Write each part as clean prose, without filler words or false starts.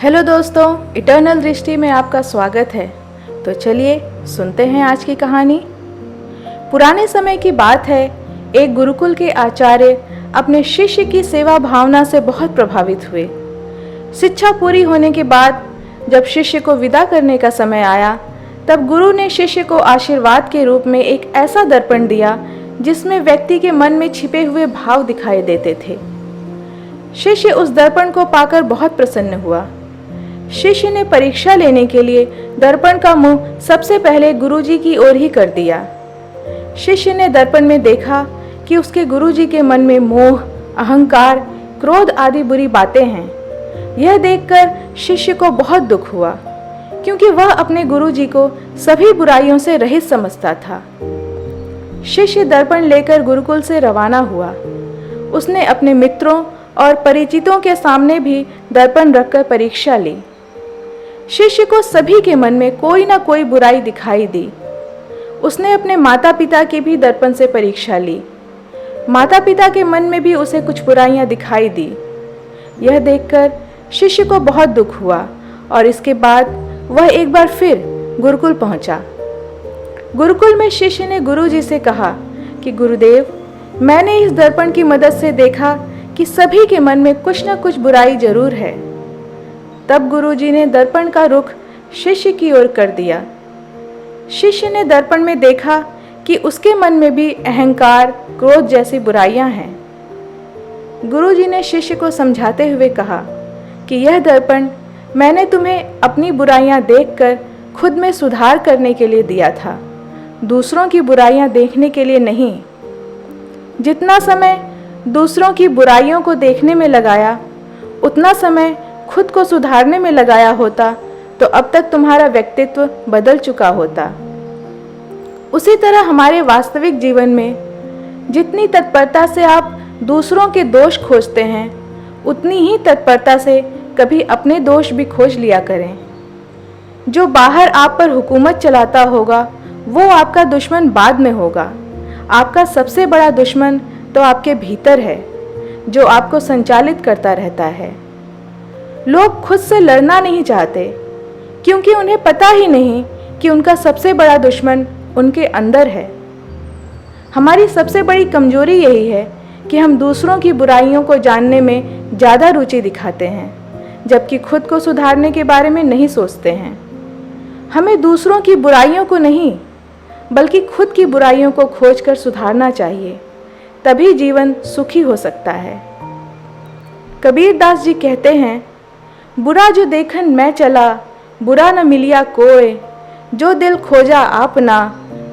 Hello दोस्तों, eternal दृष्टि में आपका स्वागत है। तो चलिए सुनते हैं आज की कहानी। पुराने समय की बात है, एक गुरुकुल के आचार्य अपने शिष्य की सेवा भावना से बहुत प्रभावित हुए। शिक्षा पूरी होने के बाद जब शिष्य को विदा करने का समय आया, तब गुरु ने शिष्य को आशीर्वाद के रूप में एक ऐसा दर्पण दिया जिसमें व्यक्ति के मन में छिपे हुए भाव दिखाई देते थे। शिष्य उस दर्पण को पाकर बहुत प्रसन्न हुआ। शिष्य ने परीक्षा लेने के लिए दर्पण का मुंह सबसे पहले गुरुजी की ओर ही कर दिया। शिष्य ने दर्पण में देखा कि उसके गुरुजी के मन में मोह, अहंकार, क्रोध आदि बुरी बातें हैं। यह देखकर शिष्य को बहुत दुख हुआ, क्योंकि वह अपने गुरुजी को सभी बुराइयों से रहित समझता था। शिष्य दर्पण लेकर गुरुकुल से रवाना हुआ। उसने अपने मित्रों और परिचितों के सामने भी दर्पण रखकर परीक्षा ली। शिष्य को सभी के मन में कोई ना कोई बुराई दिखाई दी। उसने अपने माता पिता की भी दर्पण से परीक्षा ली। माता पिता के मन में भी उसे कुछ बुराइयां दिखाई दी। यह देखकर शिष्य को बहुत दुख हुआ और इसके बाद वह एक बार फिर गुरुकुल पहुंचा। गुरुकुल में शिष्य ने गुरुजी से कहा कि गुरुदेव, मैंने इस दर्पण की मदद से देखा कि सभी के मन में कुछ न कुछ बुराई जरूर है। तब गुरुजी ने दर्पण का रुख शिष्य की ओर कर दिया। शिष्य ने दर्पण में देखा कि उसके मन में भी अहंकार, क्रोध जैसी बुराइयां हैं। गुरुजी ने शिष्य को समझाते हुए कहा कि यह दर्पण मैंने तुम्हें अपनी बुराइयां देखकर खुद में सुधार करने के लिए दिया था, दूसरों की बुराइयां देखने के लिए नहीं। जितना समय दूसरों की बुराइयों को देखने में लगाया, उतना समय खुद को सुधारने में लगाया होता तो अब तक तुम्हारा व्यक्तित्व बदल चुका होता। उसी तरह हमारे वास्तविक जीवन में जितनी तत्परता से आप दूसरों के दोष खोजते हैं, उतनी ही तत्परता से कभी अपने दोष भी खोज लिया करें। जो बाहर आप पर हुकूमत चलाता होगा, वो आपका दुश्मन बाद में होगा। आपका सबसे बड़ा दुश्मन तो आपके भीतर है, जो आपको संचालित करता रहता है। लोग खुद से लड़ना नहीं चाहते, क्योंकि उन्हें पता ही नहीं कि उनका सबसे बड़ा दुश्मन उनके अंदर है। हमारी सबसे बड़ी कमजोरी यही है कि हम दूसरों की बुराइयों को जानने में ज़्यादा रुचि दिखाते हैं, जबकि खुद को सुधारने के बारे में नहीं सोचते हैं। हमें दूसरों की बुराइयों को नहीं, बल्कि खुद की बुराइयों को खोजकर सुधारना चाहिए, तभी जीवन सुखी हो सकता है। कबीर दास जी कहते हैं, बुरा जो देखन मैं चला, बुरा न मिलिया कोय, जो दिल खोजा आपना,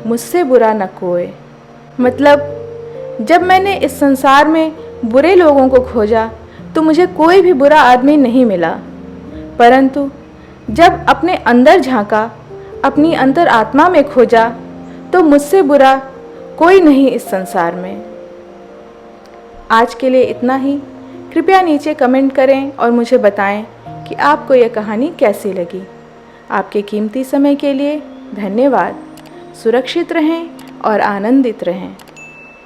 मुझसे बुरा न कोय। मतलब, जब मैंने इस संसार में बुरे लोगों को खोजा तो मुझे कोई भी बुरा आदमी नहीं मिला, परंतु जब अपने अंदर झांका, अपनी अंतर आत्मा में खोजा, तो मुझसे बुरा कोई नहीं इस संसार में। आज के लिए इतना ही। कृपया नीचे कमेंट करें और मुझे बताएं कि आपको यह कहानी कैसी लगी। आपके कीमती समय के लिए धन्यवाद। सुरक्षित रहें और आनंदित रहें।